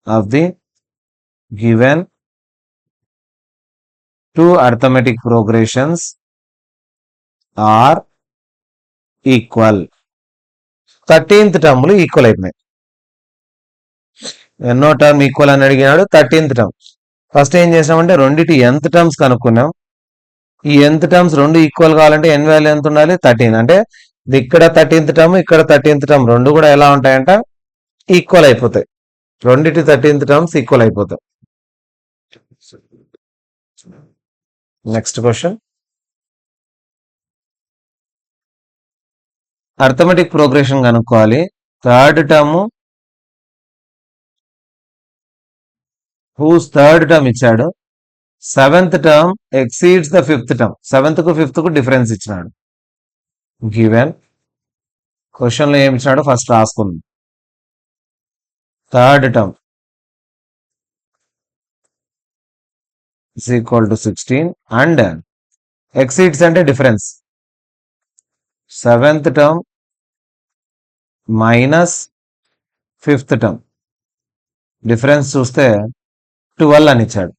of the given two arithmetic progressions are equal. 13th టర్మ్లు equal అయిపోయినాయి. ఎన్నో term equal అని అడిగినాడు, 13th term. First ఏం చేసామంటే రెండిటి nth టర్మ్స్ కనుక్కున్నాం. ఈ nth టర్మ్స్ రెండు ఈక్వల్ కావాలంటే n వాల్యూ ఎంత ఉండాలి? 13. అంటే ఇక్కడ 13th టర్మ్, ఇక్కడ 13th టర్మ్ రెండు కూడా ఎలా ఉంటాయంట? ఈక్వల్ అయిపోతాయి. రెండిటి 13th టర్మ్స్ ఈక్వల్ అయిపోతాయి. నెక్స్ట్ క్వశ్చన్, అర్థమెటిక్ ప్రోగ్రెషన్ కనుక్కోవాలి. Third term whose third term ఇచ్చాడు. 7th term exceeds the 5th term. 7th కు 5th కు డిఫరెన్స్ ఇచ్చినాడు. గివెన్ క్వశ్చన్ లో ఏమి ఇచ్చినాడో ఫస్ట్ రాసుకుంది. Third term is equal to 16 and exceeds అంటే difference. 7th term minus 5th term difference చూస్తే 12 అని ఇచ్చాడు.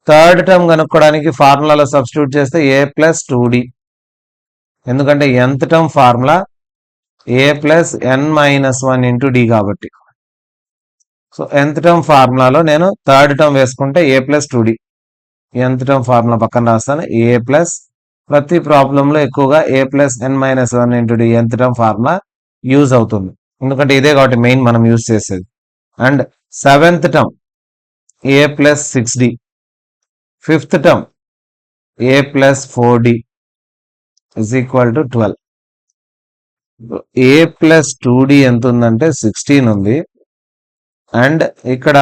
థర్డ్ టర్మ్ కనుక్కోవడానికి ఫార్ములాలో సబ్స్టిట్యూట్ చేస్తే a + 2d. ఎందుకంటే nth term formula a + n - 1 × d కాబట్టి. సో nth టర్మ్ ఫార్ములాలో నేను థర్డ్ టర్మ్ వేసుకుంటే a + 2d. nth term formula పక్కన రాస్తాను. a ప్లస్ ప్రతి ప్రాబ్లంలో ఎక్కువగా a + n - 1 × d nth term formula use అవుతుంది. ఎందుకంటే ఇదే కాబట్టి మెయిన్ మనం యూజ్ చేసేది. And 7th term a + 6d. 5th term a + 4d is equal to 12. a + 2d ఎంత ఉందంటే 16 ఉంది. అండ్ ఇక్కడ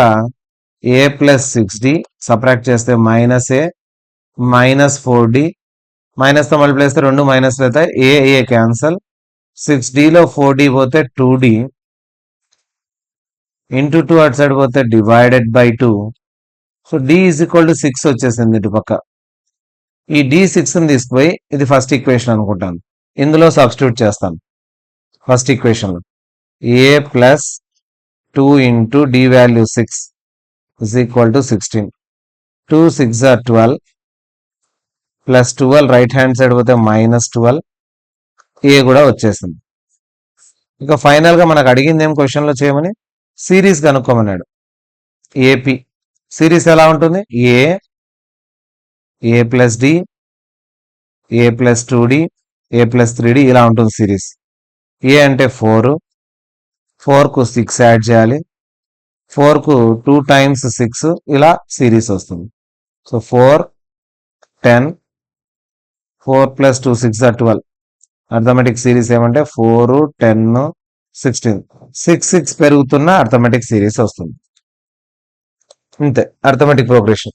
a + 6d సబ్ట్రాక్ట్ చేస్తే -a -4d, మైనస్తో మల్టిప్లై చేస్తే రెండు మైనస్లు అవుతాయి. a cancel. 6dలో 4d పోతే 2d ఇంటూ 2 అటు సైడ్ పోతే divided by 2. So d is equal to 6 వచ్చేసింది ఇటు పక్క. ఈ d6ని తీసుకుపోయి ఇది ఫస్ట్ ఈక్వేషన్ అనుకుంటాను, ఇందులో సబ్స్టిట్యూట్ చేస్తాను. ఫస్ట్ ఈక్వేషన్లో a + 2 × d వాల్యూ 6 is equal to 16. 2 6 are 12 plus 12 right hand side పోతే -12. a కూడా వచ్చేసింది. ఇక ఫైనల్ గా మనకు అడిగింది ఏం క్వశ్చన్ లో చేయమని? సిరీస్ కనుక్కోమన్నాడు. ఏపీ సిరీస్ ఎలా ఉంటుంది? a + d, a + 2d, a + 3d ఇలా ఉంటుంది సిరీస్. a అంటే 4, 4కు 6 యాడ్ చేయాలి, 4కు 2 × 6 ఇలా సిరీస్ వస్తుంది. So 4 10, 4 + 2 6 are 12. అర్థమెటిక్ సిరీస్ ఏమంటే 4 10 16, 6 6 పెరుగుతున్న అర్థమెటిక్ సిరీస్ వస్తుంది. అంతే అర్థమెటిక్ ప్రోగ్రెషన్.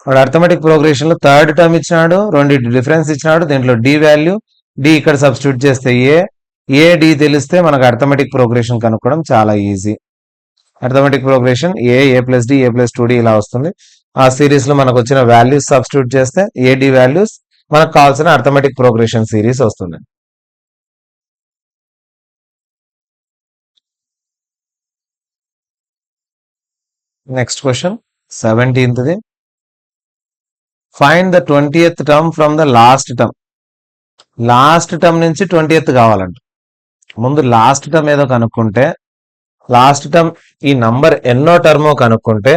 వాడు అర్థమెటిక్ ప్రోగ్రెషన్ లో థర్డ్ టర్మ్ ఇచ్చినాడు, రెండింటి డిఫరెన్స్ ఇచ్చినాడు. దీంట్లో డి వాల్యూ, డి ఇక్కడ సబ్స్టిట్యూట్ చేస్తే ఏ డి తెలిస్తే మనకు అర్థమెటిక్ ప్రోగ్రెషన్ కనుక్కోవడం చాలా easy. Arithmetic progression a + d, a + 2d ఇలా వస్తుంది. ఆ సిరీస్ లో మనకు వచ్చిన వాల్యూస్ సబ్స్టిట్యూట్ చేస్తే ఏడి వాల్యూస్ మనకు కావాల్సిన అర్థమెటిక్ ప్రోగ్రెషన్ సిరీస్ వస్తుంది. Next question 17th. Find the 20th term from the last term. Last term నుంచి 20th కావాలంట. ముందు లాస్ట్ టర్మ్ ఏదో కనుక్కుంటే, లాస్ట్ టర్మ్ ఈ నంబర్ ఎన్నో టర్మో కనుక్కుంటే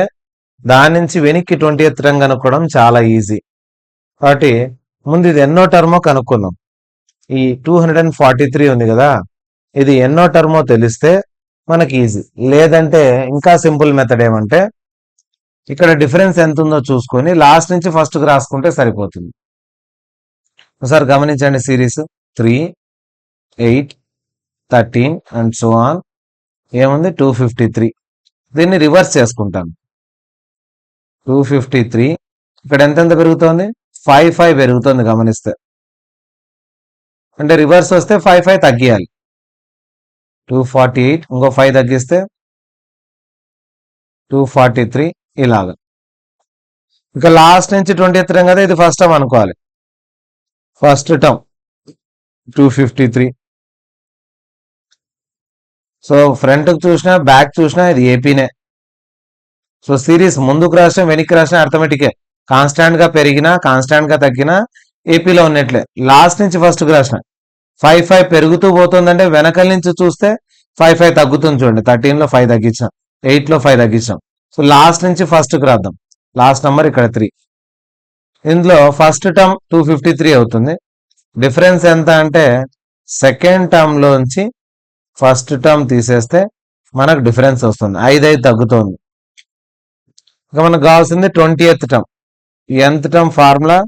దాని నుంచి వెనక్కి 20th టర్మ్ కనుక్కోవడం చాలా ఈజీ. కాబట్టి ముందు ఇది ఎన్నో టర్మో కనుక్కుందాం. ఈ 243 ఉంది కదా, ఇది ఎన్నో టర్మో తెలిస్తే మనకి ఈజీ. లేదంటే ఇంకా సింపుల్ మెథడ్ ఏమంటే ఇక్కడ డిఫరెన్స్ ఎంత ఉందో చూసుకొని లాస్ట్ నుంచి ఫస్ట్కి రాసుకుంటే సరిపోతుంది. ఒకసారి గమనించండి సిరీస్ 3, 8, 13 అండ్ సో ఆన్. ఏముంది 253. దీన్ని రివర్స్ చేసుకుంటాను. 253 ఇక్కడ ఎంతెంత పెరుగుతోంది, 5 పెరుగుతుంది గమనిస్తే. అంటే రివర్స్ వస్తే 5 తగ్గియాలి. 248 ఇంకో 5 తగ్గిస్తే 243 ఇలాగా. ఇక లాస్ట్ నుంచి 20 ఎత్తడం కదా, ఇది ఫస్ట్ టర్మ్ అనుకోవాలి. First term 253. సో ఫ్రంట్ చూసినా బ్యాక్ చూసినా ఇది ఏపీనే. సో సిరీస్ ముందుకు రాసిన వెనక్కి రాసిన అర్థమెటికే. కాన్స్టాంట్ గా పెరిగినా కాన్స్టాంట్ గా తగ్గినా ఏపీలో ఉన్నట్లే. లాస్ట్ నుంచి ఫస్ట్కి రాసిన 5 పెరుగుతూ పోతుందంటే వెనకల నుంచి చూస్తే 5 తగ్గుతుంది. చూడండి 13 లో 5 తగ్గించాం, 8 లో 5 తగ్గించాం. సో లాస్ట్ నుంచి ఫస్ట్కి రాద్దాం. లాస్ట్ నంబర్ ఇక్కడ 3. ఇందులో ఫస్ట్ టర్మ్ 253 అవుతుంది. డిఫరెన్స్ ఎంత అంటే సెకండ్ టర్మ్ లోంచి ఫస్ట్ టర్మ్ తీసేస్తే మనకు డిఫరెన్స్ వస్తుంది. 5 తగ్గుతోంది. ఇక మనకు కావాల్సింది 20th term. nth term formula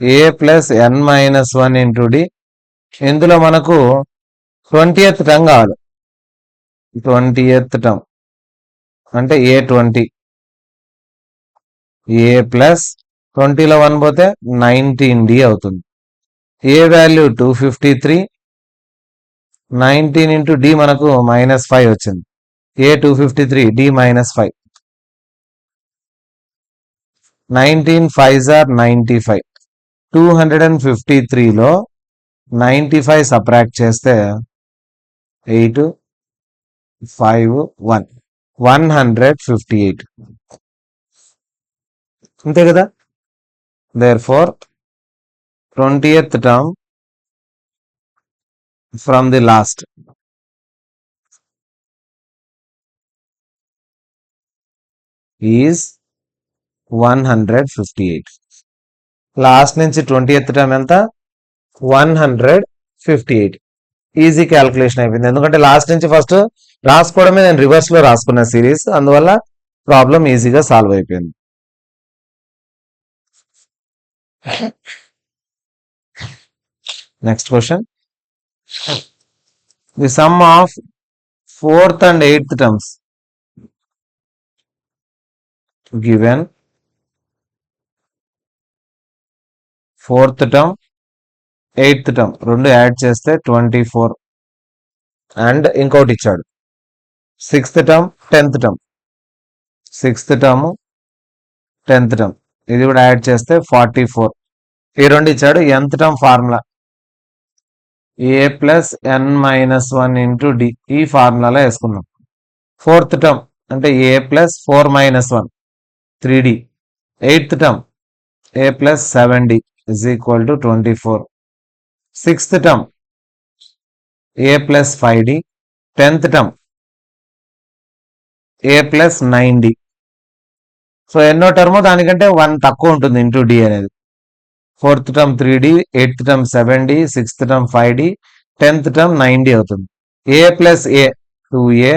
a plus n minus 1 into D. ఇందులో మనకు 20th టర్మ్ కావాలి. 20th టర్మ్ అంటే a20. a ప్లస్ 20లో 1 పోతే 19d అవుతుంది. a value 253. 19 ఇంటూ డి మనకు -5 వచ్చింది. a 253 d -5. 19 5s are 95. 253లో 95 subtract చేస్తే 8 5 1 158. అంతే కదా. therefore 20th term from the last is 158. Last నుంచి 20th టర్మ్ ఎంత, 158. ఈజీ క్యాల్కులేషన్ అయిపోయింది. ఎందుకంటే లాస్ట్ నుంచి ఫస్ట్ రాసుకోవడమే నేను రివర్స్ లో రాసుకున్న సిరీస్, అందువల్ల ప్రాబ్లం ఈజీగా సాల్వ్ అయిపోయింది. Next question. The some of 4th and 8th terms given. 4th term 8th term రెండు యాడ్ చేస్తే 24 అండ్ ఇంకోటి ఇచ్చాడు 6th term 10th term. 6th term 10th term ఇది కూడా యాడ్ చేస్తే 44. ఈ రెండు ఇచ్చాడు. nth term formula a plus n minus 1 into D. ఈ ఫార్ములాలో వేసుకున్నాం. 4th టర్మ్ అంటే a plus 4 minus 1 3d. 8th term a plus 7d is equal to 24. 6th term a plus 5d. 10th term a plus 9d. So ఎన్నో టర్మో దానికంటే 1 తక్కువ ఉంటుంది into D అనేది. 4th term 3d, 8th term 7d, 6th term 5d, 10th term 9d అవుతుంది. a plus a 2a,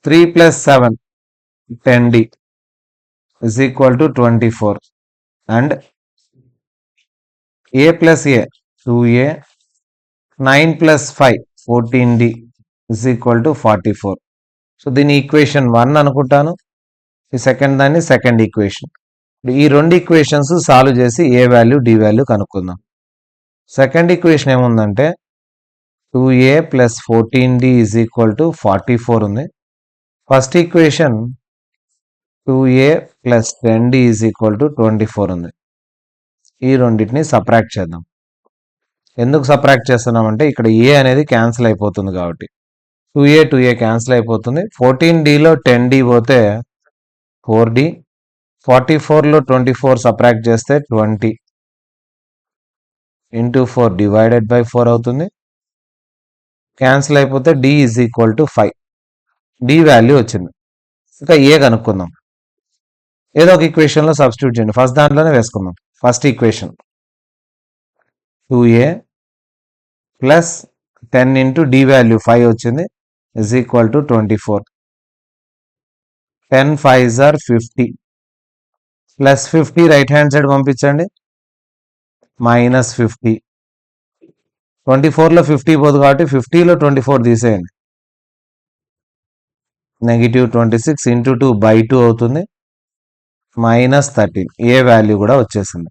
3 plus 7 10d is equal to 24 and a plus a 2a, 9 plus 5 14d is equal to 44. So దీని equation 1 అనుకుంటాను. ఈ second దాన్ని second equation. ఈ రెండు equations solve చేసి ఏ value D value కనుక్కుందాం. Second equation ఏముందంటే 2a plus 14d is equal to 44 ఉంది. First equation 2a plus 10d is equal to 24 ఉంది. ఈ రెండింటిని సబ్ట్రాక్ట్ చేద్దాం. ఎందుకు సబ్ట్రాక్ట్ చేస్తున్నామంటే ఇక్కడ a అనేది క్యాన్సిల్ అయిపోతుంది కాబట్టి 2a క్యాన్సిల్ అయిపోతుంది. 14dలో 10d పోతే 4d. 44లో 24 సబ్ట్రాక్ట్ చేస్తే 20 ఇంటూ 4 డివైడెడ్ బై 4 అవుతుంది. క్యాన్సిల్ అయిపోతే d is equal to 5. d value వచ్చింది. ఇంకా a కనుక్కుందాం. ఏదో ఒక ఈక్వేషన్లో సబ్స్టిట్యూట్ చేయండి. ఫస్ట్ దాంట్లోనే వేసుకుందాం. First equation 2a plus 10 into D value 5 వచ్చింది is equal to 24. 10 5s are 50 plus 50 right hand side పంపించండి మైనస్ 50. 24లో 50 పోదు కాబట్టి 50లో 24 తీసేయండి. -26 ఇంటూ 2 బై 2 అవుతుంది -13. ఏ వాల్యూ కూడా వచ్చేసింది.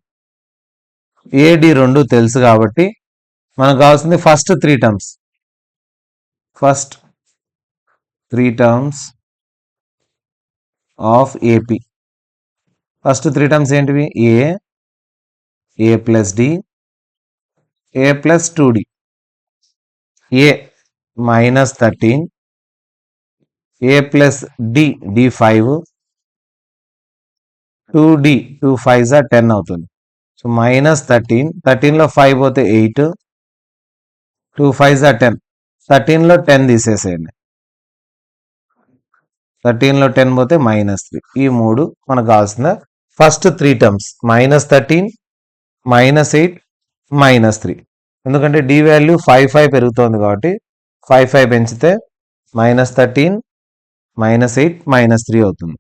ఏడి రెండు తెలుసు కాబట్టి మనకు కావాల్సింది first 3 terms. First 3 terms of AP. First 3 terms ఏంటివి? ఏ plus D, A plus 2d. A -13, A plus D d5, 2d 2 5s are 10 అవుతుంది. సో -13, 13లో 5 పోతే 8, 2 5s are 10. 13లో 10 తీసేసేయండి. 13లో 10 పోతే -3. ఈ మూడు మనకు కావాల్సిన ఫస్ట్ 3 టర్మ్స్. -13, -8, -3. ఎందుకంటే డి వాల్యూ 5 5 పెరుగుతోంది కాబట్టి 5 5 పెంచితే -13, -8, -3 అవుతుంది.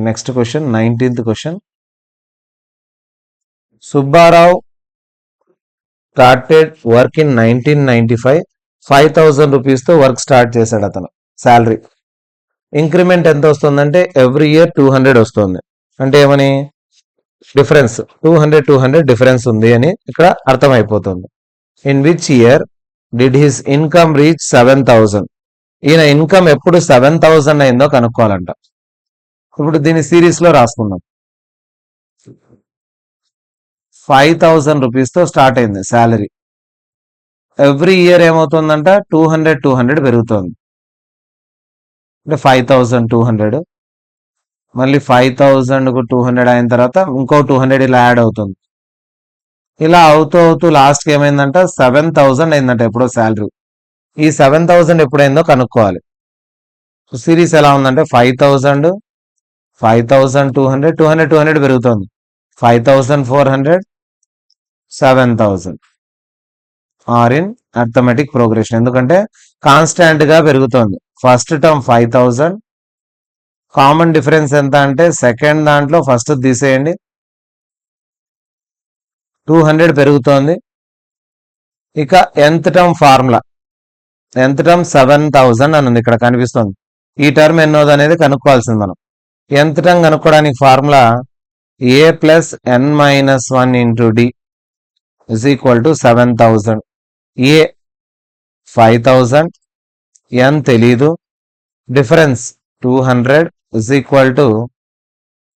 Next question 19th question. Subbarao started work in 1995. 5,000 రూపీస్తో వర్క్ స్టార్ట్ చేశాడు అతను. శాలరీ ఇంక్రిమెంట్ ఎంత వస్తుందంటే ఎవ్రీ ఇయర్ 200 వస్తుంది. అంటే ఏమని డిఫరెన్స్ 200 డిఫరెన్స్ ఉంది అని ఇక్కడ అర్థమైపోతుంది. In which year did his income reach 7,000. ఈయన ఇన్కమ్ ఎప్పుడు 7,000 అయిందో కనుక్కోవాలంట. ఇప్పుడు దీన్ని సిరీస్ లో రాసుకుందాం. 5,000 రూపీస్తో స్టార్ట్ అయింది శాలరీ. ఎవ్రీ ఇయర్ ఏమవుతుందంట 200 పెరుగుతుంది. అంటే 5,200, మళ్ళీ 5,000కు 200 అయిన తర్వాత ఇంకో 200 ఇలా యాడ్ అవుతుంది. ఇలా అవుతూ లాస్ట్కి ఏమైందంట 7,000 అయిందంట ఎప్పుడో శాలరీ. ఈ 7,000 ఎప్పుడైందో కనుక్కోవాలి. సిరీస్ ఎలా ఉందంటే 5,000, 5,200, 200 పెరుగుతుంది. 5,400, 7,000 ఆర్ ఇన్ అర్థమెటిక్ ప్రోగ్రెషన్. ఎందుకంటే కాన్స్టాంట్ గా పెరుగుతుంది. ఫస్ట్ టర్మ్ 5,000, కామన్ డిఫరెన్స్ ఎంత అంటే సెకండ్ దాంట్లో ఫస్ట్ తీసేయండి, 200 పెరుగుతోంది. ఇక nth term formula, nth term 7,000 అని ఉంది ఇక్కడ కనిపిస్తుంది. ఈ టర్మ్ ఎన్నోది అనేది కనుక్కోవాల్సింది మనం. nth టర్మ్ కనుక్కోవడానికి formula a plus n-1 into D is equal to 7,000. A 5,000, n తెలీదు, difference 200 is equal to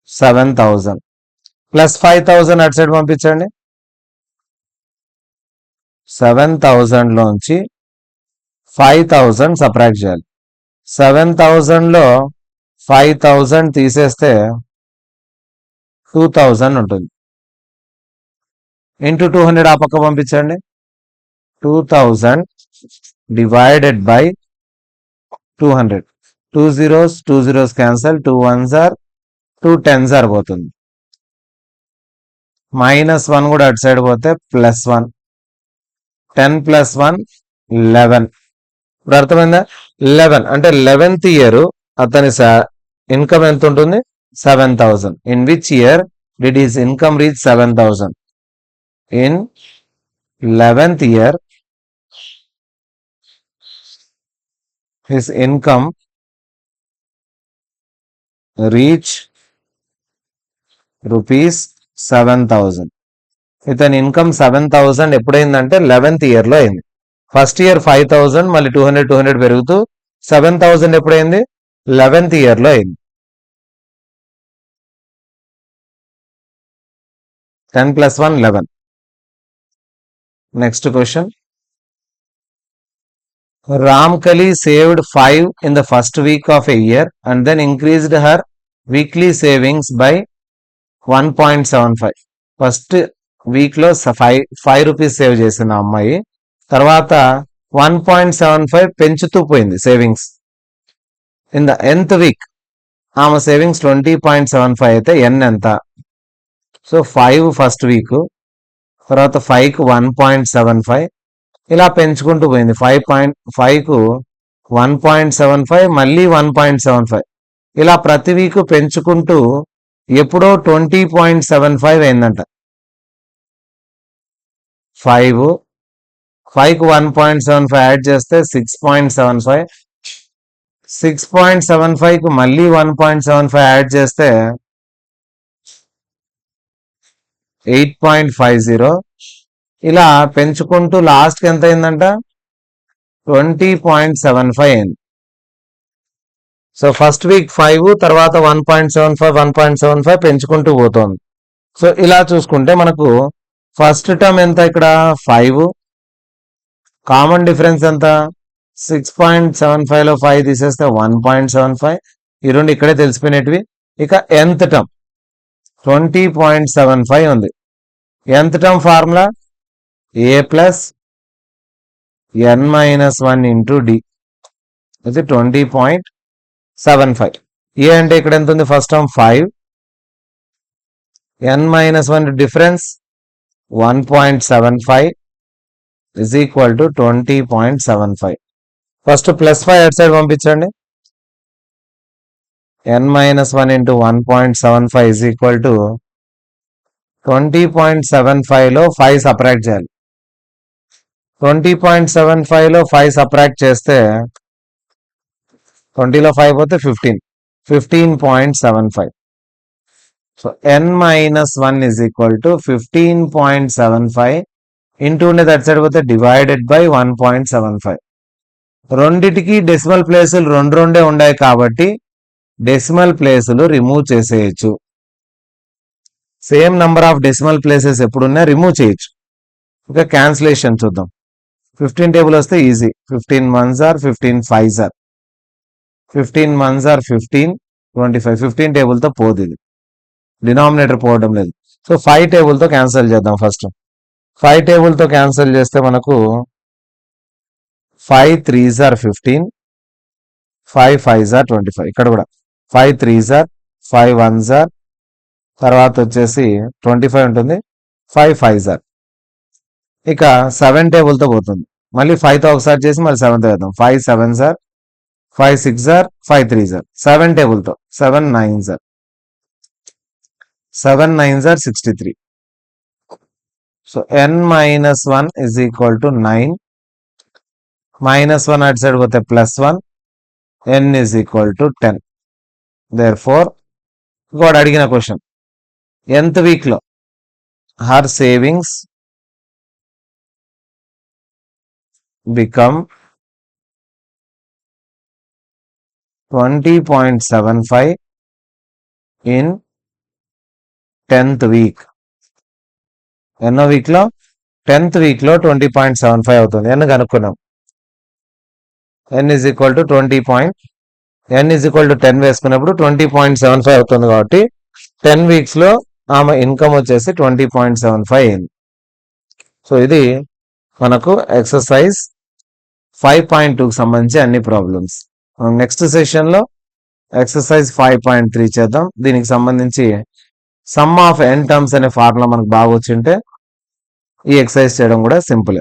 7,000 plus 5,000 అటు సైడ్ పంపించండి. 7,000 లోంచి 5,000 సబ్ట్రాక్ట్ చేయాలి. 7,000లో 5,000 తీసేస్తే 2,000 ఉంటుంది. ఇంటూ 200 ఆ పక్క పంపించండి. 2,000 divided by 200. 2 zeros cancel, 2 1s are, 2 10s are పోతుంది. -1 కూడా అటు సైడ్ పోతే +1. 10 + 1 11. ఇప్పుడు అర్థమైందా? 11 అంటే 11th ఇయర్ అతని ఇన్కమ్ ఎంత ఉంటుంది? 7,000. In which year did his income reach 7,000? In 11th year his income reach rupees 7,000. ఇతని ఇన్కమ్ 7,000 ఎప్పుడైందంటే 11th ఇయర్లో అయింది. ఫస్ట్ ఇయర్ 5,000, మళ్ళీ 200 పెరుగుతూ 7,000 ఎప్పుడైంది? 11th ఇయర్లో అయింది. 10 + 1 11. Next question. Ramkali saved 5 in the first week of a year and then increased her weekly savings by 1.75. First week లో 5 rupees save చేసిన అమ్మాయి తర్వాత 1.75 పెంచుతూ పోయింది savings. In the nth week ఆమె సేవింగ్స్ 20.75 అయితే ఎన్ ఎంత? సో 5 ఫస్ట్ వీక్, తర్వాత 5కు 1.75 ఇలా పెంచుకుంటూ పోయింది. 5కు 1.75 మళ్ళీ 1.75 ఇలా ప్రతి వీక్ పెంచుకుంటూ ఎప్పుడో 20.75 అయిందంట. 5కు 1.75 యాడ్ చేస్తే 6.75, 6.75కు మళ్ళీ 1.75 యాడ్ చేస్తే 8.50 ఇలా పెంచుకుంటూ లాస్ట్కి ఎంత అయిందంట 20.75 అయింది. సో ఫస్ట్ వీక్ 5, తర్వాత 1.75 పెంచుకుంటూ పోతుంది. సో ఇలా చూసుకుంటే మనకు ఫస్ట్ టర్మ్ ఎంత ఇక్కడ 5, కామన్ డిఫరెన్స్ ఎంత 6.75లో 5 తీసేస్తే 1.75, ఈ రెండు ఇక్కడే తెలిసిపోయినవి. ఇక nth టర్మ్ 20.75 ఉంది. nth term formula a plus n-1 into d, ఇది 20.75. ఏ అంటే ఇక్కడ ఎంత ఉంది first term 5, n-1 difference 1.75 is equal to 20.75. First +5 అటు సైడ్ పంపించండి. n-1 into 1.75 is equal to 20.75లో 5 subtract చేయాలి. 20.75లో 5 సబ్ట్రాక్ట్ చేస్తే 20లో 5 పోతే 15.75. So n-1 is equal to 15.75 into ఉండేది అటు సైడ్ పోతే డివైడెడ్ బై 1.75. రెండిటికి డెసిమల్ ప్లేసులు రెండే ఉన్నాయి కాబట్టి డెసిమల్ ప్లేసులు రిమూవ్ చేసేయచ్చు. Same number of decimal places ఎప్పుడున్నా రిమూవ్ చేయొచ్చు. ఓకే, క్యాన్సిలేషన్ చూద్దాం. 15 టేబుల్ వస్తే easy. 15 1s are 15 5s are 15 1s are 15 25. 15 టేబుల్తో పోదు, ఇది డినామినేటర్ పోవడం లేదు. సో 5 టేబుల్తో క్యాన్సిల్ చేద్దాం. ఫస్ట్ 5 టేబుల్తో క్యాన్సిల్ చేస్తే మనకు 5 3s are 15, 5 5s are 25. ఇక్కడ కూడా 5 3s are 5 1s are తర్వాత వచ్చేసి 25 ఉంటుంది, 5 5s are. ఇక 7 టేబుల్తో పోతుంది. మళ్ళీ 5తో ఒకసారి చేసి మళ్ళీ 7తో వేద్దాం. 5 7s are 5 6s are 5 3s are. 7 టేబుల్తో 7 9s are 7 9s are 63. So n-1 is equal to 9, -1 అటు సైడ్ పోతే +1, n is equal to 10. Therefore, God అడిగిన క్వశ్చన్, nth వీక్ లో her savings become 20.75 in 10th week. ఎన్నో week లో 10th week లో 20.75 అవుతుంది. n కనుక్కున్నాం. n is equal to 10 వేసుకున్నప్పుడు 20.75 అవుతుంది కాబట్టి 10 వీక్స్ లో ఆమె ఇన్కమ్ వచ్చేసి 20.75 అయింది. సో ఇది మనకు ఎక్సర్సైజ్ 5.2కి సంబంధించి అన్ని ప్రాబ్లమ్స్. నెక్స్ట్ సెషన్ లో ఎక్సర్సైజ్ 5.3 చేద్దాం. దీనికి సంబంధించి సమ్ ఆఫ్ n టర్మ్స్ అనే ఫార్ములా మనకు బాగా వచ్చింటే ఈ ఎక్సర్సైజ్ చేయడం కూడా సింపుల్.